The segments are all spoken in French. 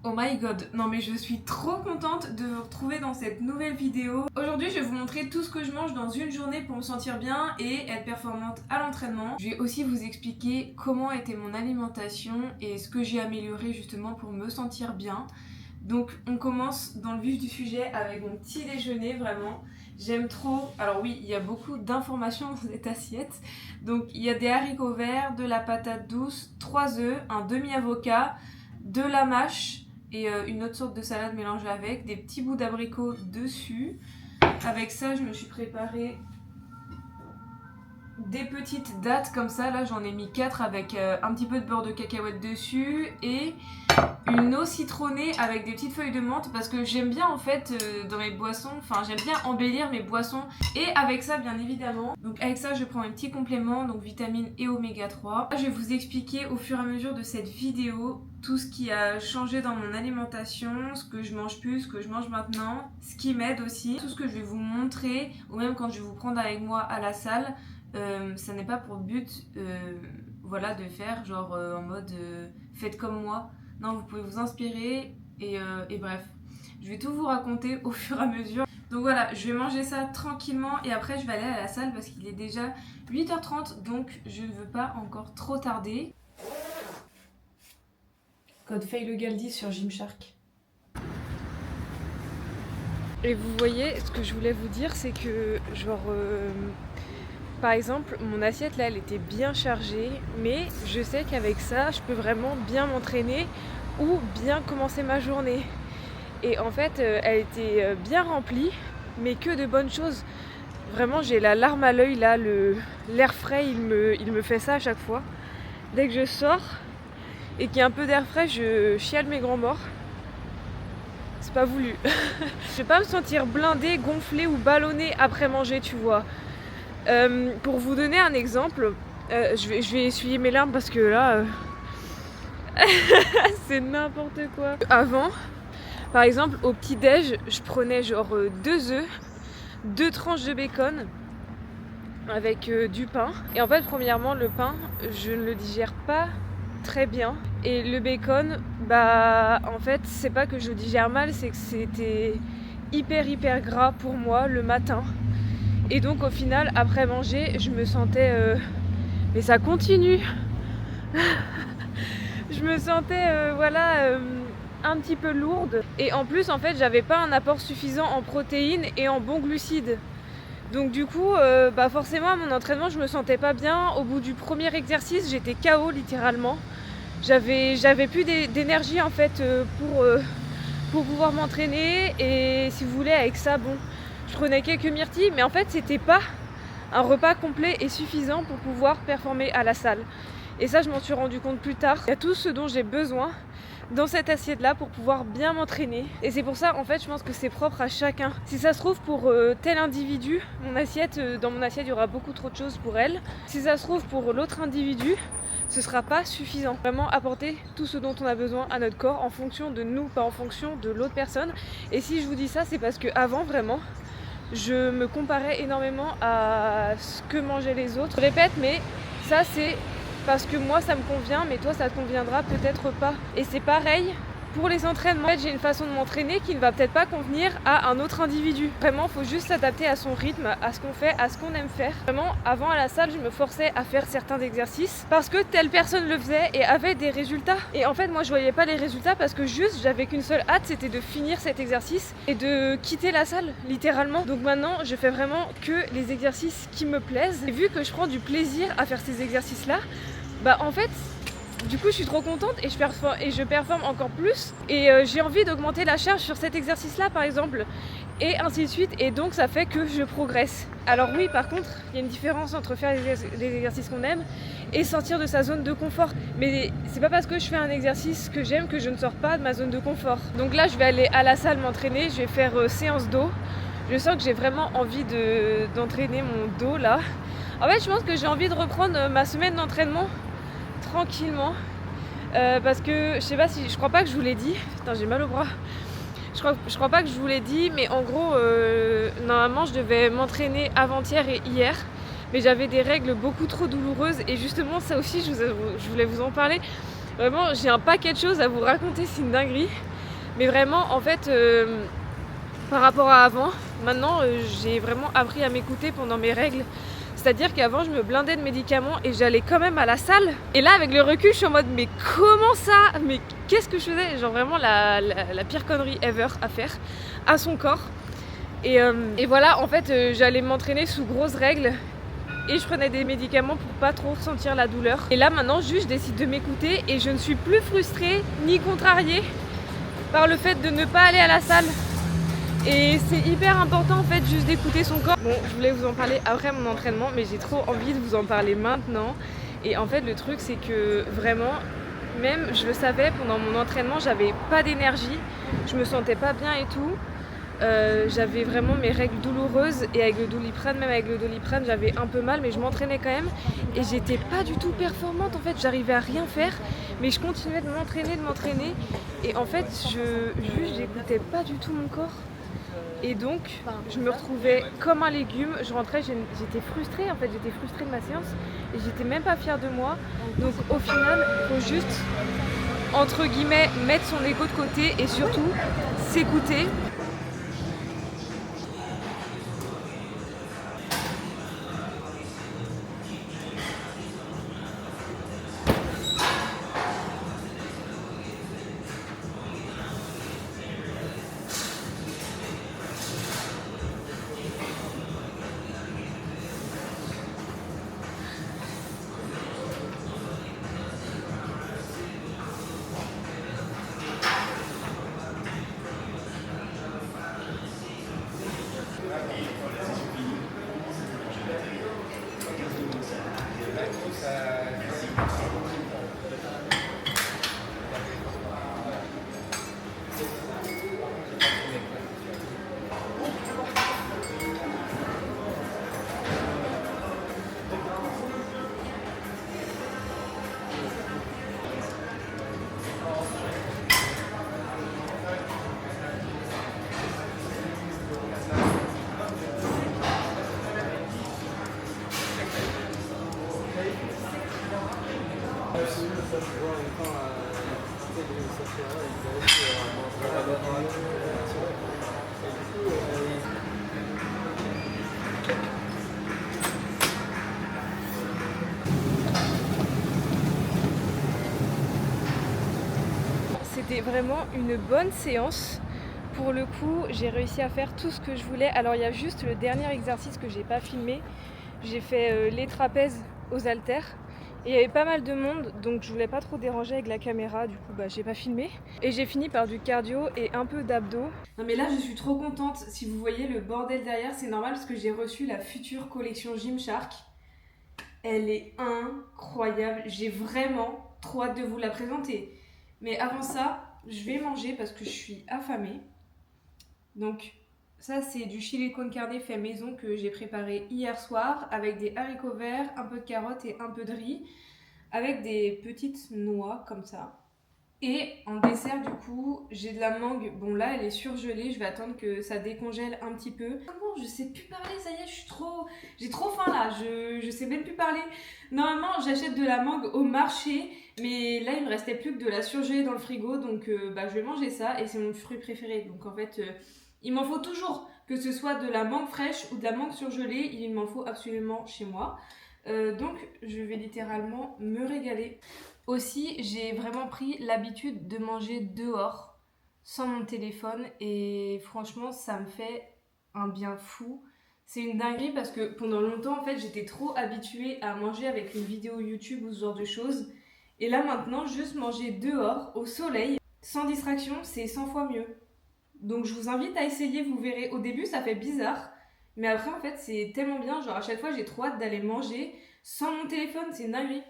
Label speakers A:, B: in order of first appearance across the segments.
A: Oh my god, non mais je suis trop contente de vous retrouver dans cette nouvelle vidéo. Aujourd'hui je vais vous montrer tout ce que je mange dans une journée pour me sentir bien et être performante à l'entraînement. Je vais aussi vous expliquer comment était mon alimentation et ce que j'ai amélioré justement pour me sentir bien. Donc on commence dans le vif du sujet avec mon petit déjeuner, vraiment. J'aime trop, alors oui, il y a beaucoup d'informations dans cette assiette. Donc il y a des haricots verts, de la patate douce, 3 œufs, un demi-avocat, de la mâche et une autre sorte de salade mélangée avec, des petits bouts d'abricot dessus. Avec ça, je me suis préparé des petites dattes comme ça. Là, j'en ai mis 4 avec un petit peu de beurre de cacahuète dessus et une eau citronnée avec des petites feuilles de menthe parce que j'aime bien en fait dans mes boissons, enfin j'aime bien embellir mes boissons et avec ça bien évidemment. Donc avec ça je prends un petit complément, donc vitamines et oméga 3. Je vais vous expliquer au fur et à mesure de cette vidéo tout ce qui a changé dans mon alimentation, ce que je mange plus, ce que je mange maintenant, ce qui m'aide aussi, tout ce que je vais vous montrer ou même quand je vais vous prendre avec moi à la salle. Ça n'est pas pour but voilà, de faire genre en mode faites comme moi. Non, vous pouvez vous inspirer et bref. Je vais tout vous raconter au fur et à mesure. Donc voilà, je vais manger ça tranquillement et après je vais aller à la salle parce qu'il est déjà 8h30 donc je ne veux pas encore trop tarder. Code Faye Le Galdi sur Gymshark. Et vous voyez, ce que je voulais vous dire c'est que genre... par exemple, mon assiette là, elle était bien chargée, mais je sais qu'avec ça, je peux vraiment bien m'entraîner ou bien commencer ma journée. Et en fait, elle était bien remplie, mais que de bonnes choses. Vraiment, j'ai la larme à l'œil là, l'air frais, il me fait ça à chaque fois. Dès que je sors et qu'il y a un peu d'air frais, je chiale mes grands morts. C'est pas voulu. Je vais pas me sentir blindée, gonflée ou ballonnée après manger, tu vois. Pour vous donner un exemple, je vais essuyer mes larmes parce que là, c'est n'importe quoi. Avant, par exemple, au petit-déj, je prenais genre 2 œufs, 2 tranches de bacon avec du pain. Et en fait, premièrement, le pain, je ne le digère pas très bien. Et le bacon, bah en fait, c'est pas que je digère mal, c'est que c'était hyper gras pour moi le matin. Et donc au final, après manger, je me sentais... mais ça continue. Je me sentais voilà, un petit peu lourde. Et en plus, en fait, j'avais pas un apport suffisant en protéines et en bons glucides. Donc du coup, bah forcément, à mon entraînement, je me sentais pas bien. Au bout du premier exercice, j'étais KO littéralement. J'avais plus d'énergie en fait pour pouvoir m'entraîner. Et si vous voulez, avec ça, bon... je prenais quelques myrtilles, mais en fait, c'était pas un repas complet et suffisant pour pouvoir performer à la salle. Et ça, je m'en suis rendu compte plus tard. Il y a tout ce dont j'ai besoin dans cette assiette-là pour pouvoir bien m'entraîner. Et c'est pour ça, en fait, je pense que c'est propre à chacun. Si ça se trouve, pour tel individu, dans mon assiette, il y aura beaucoup trop de choses pour elle. Si ça se trouve, pour l'autre individu, ce sera pas suffisant. Vraiment apporter tout ce dont on a besoin à notre corps en fonction de nous, pas en fonction de l'autre personne. Et si je vous dis ça, c'est parce que avant vraiment, je me comparais énormément à ce que mangeaient les autres. Je répète, mais ça c'est parce que moi ça me convient, mais toi ça te conviendra peut-être pas. Et c'est pareil pour les entraînements. En fait, j'ai une façon de m'entraîner qui ne va peut-être pas convenir à un autre individu. Vraiment, il faut juste s'adapter à son rythme, à ce qu'on fait, à ce qu'on aime faire. Vraiment, avant à la salle, je me forçais à faire certains exercices parce que telle personne le faisait et avait des résultats. Et en fait, moi, je voyais pas les résultats parce que juste, j'avais qu'une seule hâte, c'était de finir cet exercice et de quitter la salle, littéralement. Donc maintenant, je fais vraiment que les exercices qui me plaisent. Et vu que je prends du plaisir à faire ces exercices-là, bah en fait... du coup, je suis trop contente et je performe encore plus. Et j'ai envie d'augmenter la charge sur cet exercice-là, par exemple. Et ainsi de suite. Et donc, ça fait que je progresse. Alors oui, par contre, il y a une différence entre faire les exercices qu'on aime et sortir de sa zone de confort. Mais c'est pas parce que je fais un exercice que j'aime que je ne sors pas de ma zone de confort. Donc là, je vais aller à la salle m'entraîner. Je vais faire séance dos. Je sens que j'ai vraiment envie d'entraîner mon dos, là. En fait, je pense que j'ai envie de reprendre ma semaine d'entraînement tranquillement parce que je crois pas que je vous l'ai dit. Putain, j'ai mal au bras. Je crois pas que je vous l'ai dit, mais en gros normalement je devais m'entraîner avant-hier et hier, mais j'avais des règles beaucoup trop douloureuses et justement ça aussi je voulais vous en parler. Vraiment, j'ai un paquet de choses à vous raconter, c'est une dinguerie. Mais vraiment, en fait, par rapport à avant, maintenant, j'ai vraiment appris à m'écouter pendant mes règles. C'est-à-dire qu'avant, je me blindais de médicaments et j'allais quand même à la salle. Et là, avec le recul, je suis en mode, mais comment ça? Mais qu'est-ce que je faisais? Genre vraiment la pire connerie ever à faire à son corps. Et voilà, en fait, j'allais m'entraîner sous grosses règles. Et je prenais des médicaments pour pas trop ressentir la douleur. Et là, maintenant, juste, je décide de m'écouter et je ne suis plus frustrée ni contrariée par le fait de ne pas aller à la salle. Et c'est hyper important en fait juste d'écouter son corps. Bon, je voulais vous en parler après mon entraînement, mais j'ai trop envie de vous en parler maintenant. Et en fait le truc c'est que vraiment, même je le savais pendant mon entraînement, j'avais pas d'énergie, je me sentais pas bien et tout. J'avais vraiment mes règles douloureuses et avec le Doliprane, même avec le Doliprane j'avais un peu mal, mais je m'entraînais quand même et j'étais pas du tout performante en fait, j'arrivais à rien faire, mais je continuais de m'entraîner et en fait j'écoutais pas du tout mon corps. Et donc, je me retrouvais comme un légume, je rentrais, j'étais frustrée en fait, j'étais frustrée de ma séance et j'étais même pas fière de moi. Donc au final, il faut juste, entre guillemets, mettre son ego de côté et surtout s'écouter. C'était vraiment une bonne séance. Pour le coup, j'ai réussi à faire tout ce que je voulais. Alors il y a juste le dernier exercice que j'ai pas filmé. J'ai fait les trapèzes aux haltères. Et il y avait pas mal de monde, donc je voulais pas trop déranger avec la caméra, du coup j'ai pas filmé. Et j'ai fini par du cardio et un peu d'abdos. Non mais là je suis trop contente, si vous voyez le bordel derrière, c'est normal parce que j'ai reçu la future collection Gymshark. Elle est incroyable, j'ai vraiment trop hâte de vous la présenter. Mais avant ça, je vais manger parce que je suis affamée. Donc ça c'est du chili con carne fait maison que j'ai préparé hier soir avec des haricots verts, un peu de carottes et un peu de riz avec des petites noix comme ça. Et en dessert du coup j'ai de la mangue, bon là elle est surgelée, je vais attendre que ça décongèle un petit peu. Comment je sais plus parler, ça y est, j'ai trop faim là, je sais même plus parler. Normalement j'achète de la mangue au marché, mais là il me restait plus que de la surgeler dans le frigo, donc je vais manger ça et c'est mon fruit préféré. Donc en fait il m'en faut toujours, que ce soit de la mangue fraîche ou de la mangue surgelée, il m'en faut absolument chez moi. Donc je vais littéralement me régaler. Aussi, j'ai vraiment pris l'habitude de manger dehors sans mon téléphone et franchement, ça me fait un bien fou. C'est une dinguerie parce que pendant longtemps, en fait, j'étais trop habituée à manger avec une vidéo YouTube ou ce genre de choses. Et là maintenant, juste manger dehors, au soleil, sans distraction, c'est 100 fois mieux. Donc je vous invite à essayer, vous verrez. Au début, ça fait bizarre, mais après, en fait, c'est tellement bien. Genre, à chaque fois, j'ai trop hâte d'aller manger sans mon téléphone, c'est une dinguerie.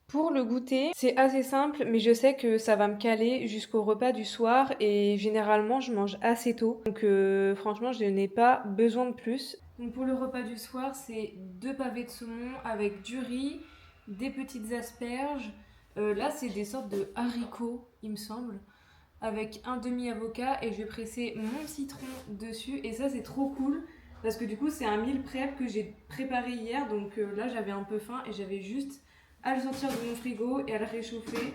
A: Pour le goûter, c'est assez simple, mais je sais que ça va me caler jusqu'au repas du soir et généralement, je mange assez tôt. Donc franchement, je n'ai pas besoin de plus. Donc pour le repas du soir, c'est 2 pavés de saumon avec du riz, des petites asperges. Là, c'est des sortes de haricots, il me semble, avec un demi-avocat et je vais presser mon citron dessus. Et ça, c'est trop cool parce que du coup, c'est un meal prep que j'ai préparé hier. Donc là, j'avais un peu faim et j'avais juste à le sortir de mon frigo et à le réchauffer.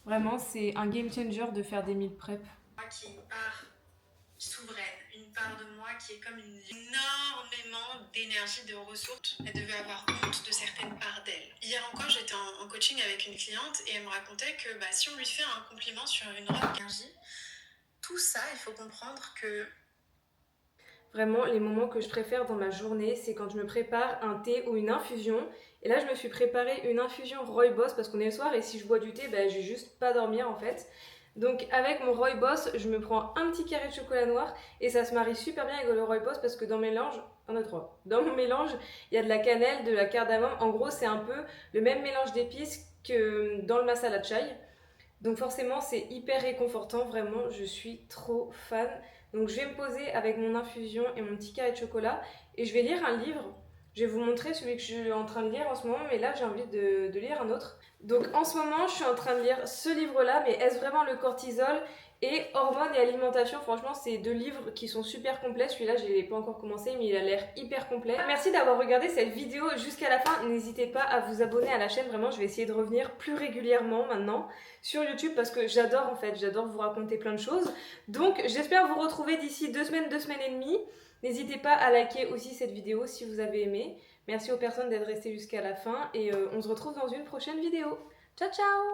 A: Vraiment, c'est un game changer de faire des meal prep.
B: Qui est une part souveraine, une part de moi qui est comme énormément d'énergie, de ressources. Elle devait avoir honte de certaines parts d'elle. Hier encore, j'étais en coaching avec une cliente et elle me racontait que si on lui fait un compliment sur une robe d'énergie, tout ça, il faut comprendre que...
A: Vraiment, les moments que je préfère dans ma journée, c'est quand je me prépare un thé ou une infusion. Et là, je me suis préparé une infusion Rooibos parce qu'on est le soir et si je bois du thé, je vais juste pas dormir en fait. Donc avec mon Rooibos, je me prends un petit carré de chocolat noir et ça se marie super bien avec le Rooibos parce que dans mon mélange, dans mon mélange, il y a de la cannelle, de la cardamome. En gros, c'est un peu le même mélange d'épices que dans le masala chai. Donc forcément, c'est hyper réconfortant, vraiment, je suis trop fan. Donc je vais me poser avec mon infusion et mon petit carré de chocolat et je vais lire un livre. Je vais vous montrer celui que je suis en train de lire en ce moment, mais là j'ai envie de lire un autre. Donc en ce moment, je suis en train de lire ce livre-là, mais est-ce vraiment le cortisol et hormones et alimentation? Franchement, c'est deux livres qui sont super complets. Celui-là, je ne l'ai pas encore commencé, mais il a l'air hyper complet. Merci d'avoir regardé cette vidéo jusqu'à la fin. N'hésitez pas à vous abonner à la chaîne. Vraiment, je vais essayer de revenir plus régulièrement maintenant sur YouTube parce que j'adore en fait, j'adore vous raconter plein de choses. Donc, j'espère vous retrouver d'ici 2 semaines, 2 semaines et demie. N'hésitez pas à liker aussi cette vidéo si vous avez aimé. Merci aux personnes d'être restées jusqu'à la fin et on se retrouve dans une prochaine vidéo. Ciao ciao!